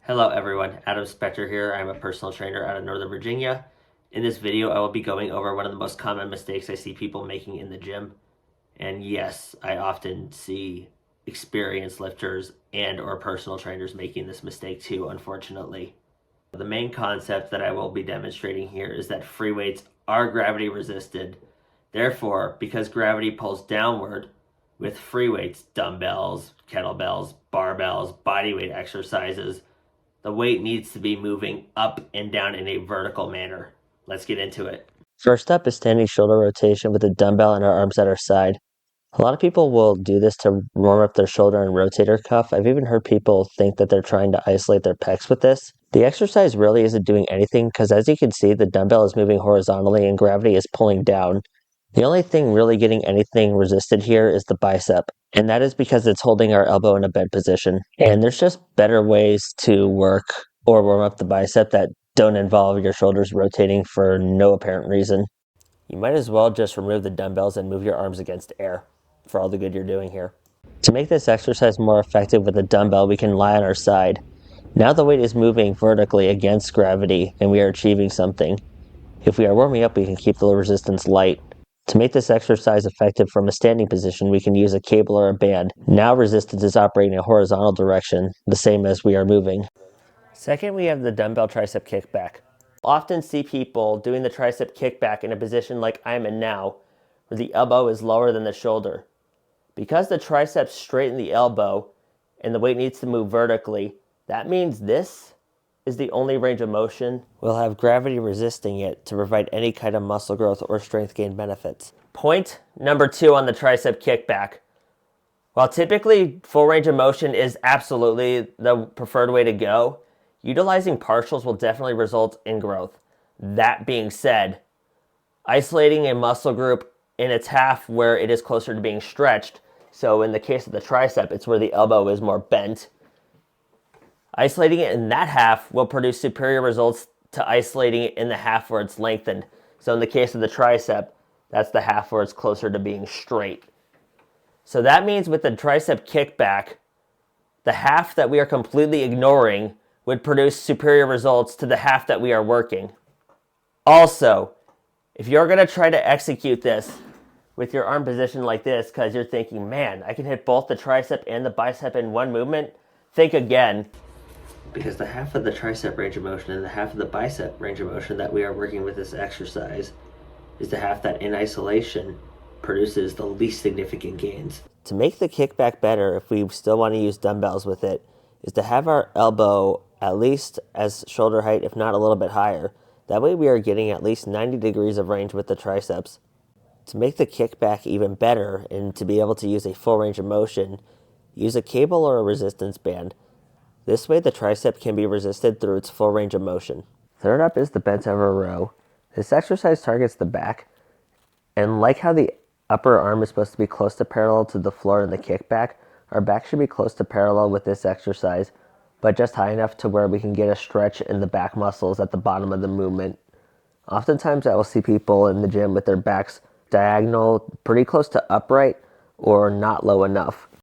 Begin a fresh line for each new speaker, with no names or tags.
Hello everyone, Adam Spector here. I'm a personal trainer out of Northern Virginia. In this video, I will be going over one of the most common mistakes I see people making in the gym. And yes, I often see experienced lifters and or personal trainers making this mistake too, unfortunately. The main concept that I will be demonstrating here is that free weights are gravity resisted. Therefore, because gravity pulls downward with free weights, dumbbells, kettlebells, barbells, bodyweight exercises, the weight needs to be moving up and down in a vertical manner. Let's get into it.
First up is standing shoulder rotation with a dumbbell and our arms at our side. A lot of people will do this to warm up their shoulder and rotator cuff. I've even heard people think that they're trying to isolate their pecs with this. The exercise really isn't doing anything because, as you can see, the dumbbell is moving horizontally and gravity is pulling down. The only thing really getting anything resisted here is the bicep, and that is because it's holding our elbow in a bed position. And there's just better ways to work or warm up the bicep that don't involve your shoulders rotating for no apparent reason. You might as well just remove the dumbbells and move your arms against air for all the good you're doing here. To make this exercise more effective with a dumbbell, we can lie on our side. Now the weight is moving vertically against gravity and we are achieving something. If we are warming up, we can keep the resistance light. To make this exercise effective from a standing position, we can use a cable or a band. Now resistance is operating in a horizontal direction, the same as we are moving. Second, we have the dumbbell tricep kickback. Often see people doing the tricep kickback in a position like I'm in now, where the elbow is lower than the shoulder. Because the triceps straighten the elbow and the weight needs to move vertically, that means this is the only range of motion we'll have gravity resisting it to provide any kind of muscle growth or strength gain benefits. Point number 2 on the tricep kickback. While typically full range of motion is absolutely the preferred way to go, utilizing partials will definitely result in growth. That being said, isolating a muscle group in its half where it is closer to being stretched, so in the case of the tricep, it's where the elbow is more bent, isolating it in that half will produce superior results to isolating it in the half where it's lengthened. So in the case of the tricep, that's the half where it's closer to being straight. So that means with the tricep kickback, the half that we are completely ignoring would produce superior results to the half that we are working. Also, if you're going to try to execute this with your arm position like this because you're thinking, man, I can hit both the tricep and the bicep in one movement, think again.
Because the half of the tricep range of motion and the half of the bicep range of motion that we are working with this exercise is the half that in isolation produces the least significant gains.
To make the kickback better, if we still want to use dumbbells with it, is to have our elbow at least as shoulder height, if not a little bit higher. That way we are getting at least 90 degrees of range with the triceps. To make the kickback even better and to be able to use a full range of motion, use a cable or a resistance band. This way the tricep can be resisted through its full range of motion. Third up is the bent over row. This exercise targets the back, and like how the upper arm is supposed to be close to parallel to the floor in the kickback, our back should be close to parallel with this exercise, but just high enough to where we can get a stretch in the back muscles at the bottom of the movement. Oftentimes I will see people in the gym with their backs diagonal, pretty close to upright, or not low enough.